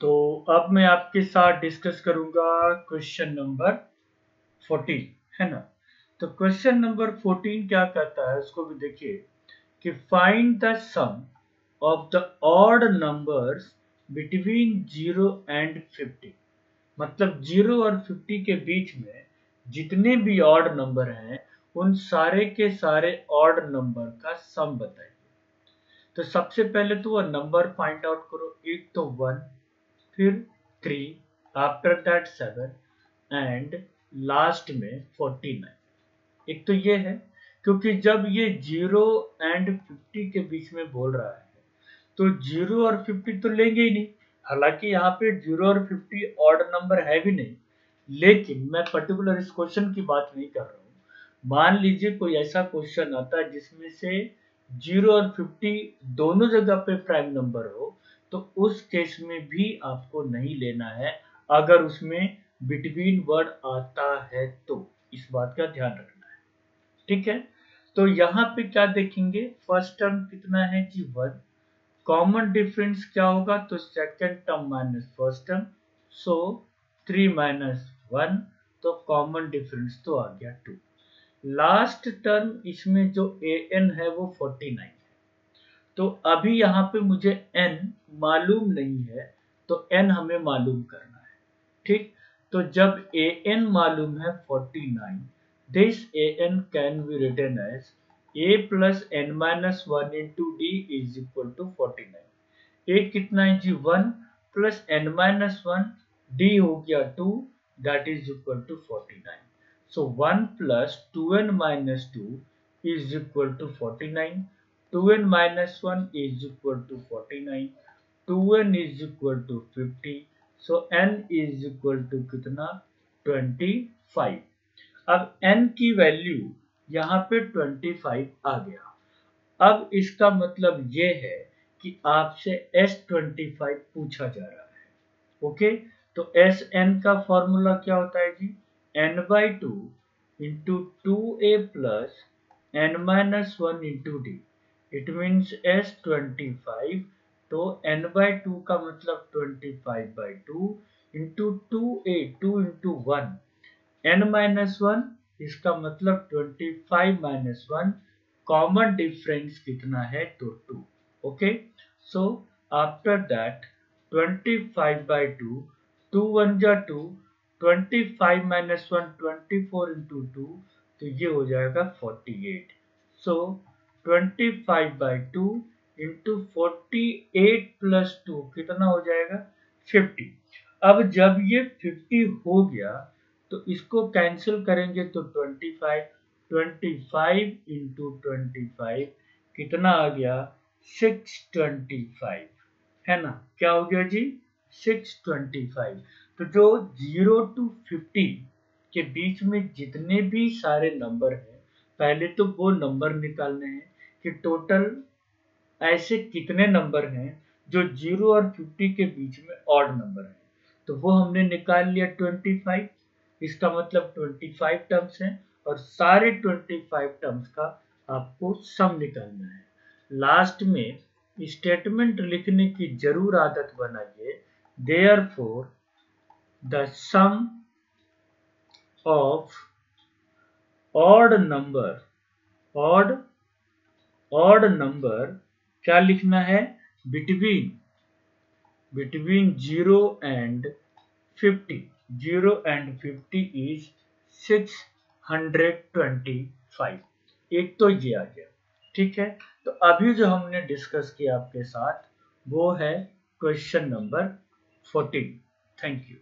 तो अब मैं आपके साथ डिस्कस करूंगा क्वेश्चन नंबर 14, है ना। तो क्वेश्चन नंबर 14 क्या कहता है उसको भी देखिए कि find the sum of the odd numbers between 0 and 50। मतलब 0 और 50 के बीच में जितने भी ऑड नंबर हैं उन सारे के सारे ऑड नंबर का सम बताइए। तो सबसे पहले तो वह नंबर फाइंड आउट करो। एक तो 1, फिर 3, आफ्टर दैट 7 एंड लास्ट में 49। एक तो ये है क्योंकि जब ये 0 एंड 50 के बीच में बोल रहा है तो 0 और 50 तो लेंगे ही नहीं। हालांकि यहाँ पे 0 और 50 ऑड नंबर है भी नहीं, लेकिन मैं पर्टिकुलर इस क्वेश्चन की बात नहीं कर रहा हूँ। मान लीजिए कोई ऐसा क्वेश्चन आता है जिसमें से 0 और 50 दोनों जगह पे प्राइम नंबर हो, तो उस केस में भी आपको नहीं लेना है अगर उसमें बिटवीन वर्ड आता है तो। इस बात का ध्यान रखना है, ठीक है। तो यहाँ पे क्या देखेंगे, फर्स्ट टर्म कितना है जी 1। कॉमन डिफरेंस क्या होगा, तो second term minus first term, so 3 minus 1, तो कॉमन डिफरेंस तो आ गया 2। लास्ट टर्म इसमें जो an है वो 49 है। तो अभी यहाँ पे मुझे n मालूम नहीं है, तो n हमें मालूम करना है, ठीक। तो जब an मालूम है 49, this an can be written as a plus n minus 1 into D is equal to 49। a कितना है जी 1 प्लस n माइनस 1, d हो गया 2, that is equal to 49। So 1 plus 2n minus 2 is equal to 49. 2n minus 1 is equal to 49. 2n is equal to 50. So n is equal to कितना 25। अब n की value यहाँ पे 25 आ गया। अब इसका मतलब ये है कि आपसे S25 पूछा जा रहा है, ओके। तो Sn का फॉर्मूला क्या होता है जी, n/2 into 2a plus n minus 1 into D. It means S25, तो n/2 का मतलब 25/2 into 2a, 2 into 1, n minus 1, इसका मतलब 25 माइनस 1, कॉमन डिफरेंस कितना है तो 2, ओके। सो आफ्टर दैट 25/2, 2 1 जा 2, 25 माइनस 1 24 इंटू 2, तो ये हो जाएगा 48। सो 25/2 इंटू 48 प्लस 2 कितना हो जाएगा 50। अब जब ये 50 हो गया तो इसको कैंसिल करेंगे तो 25 इंटू 25 कितना आ गया 625, है ना। क्या हो गया जी 625। तो जो 0 to 50 के बीच में जितने भी सारे नंबर हैं, पहले तो वो नंबर निकालने हैं कि टोटल ऐसे कितने नंबर हैं जो 0 और 50 के बीच में ऑड नंबर हैं। तो वो हमने निकाल लिया 25। इसका मतलब 25 टर्म्स हैं और सारे 25 टर्म्स का आपको सम निकालना है। लास्ट में स्टेटमेंट लिखने की जरूर आदत बनाइए, therefore the sum of odd number, odd number क्या लिखना है, बिटवीन 0 एंड 50। 0 and 50 is 625। एक तो ये आ गया, ठीक है। तो अभी जो हमने डिस्कस किया आपके साथ वो है क्वेश्चन नंबर 14। Thank you.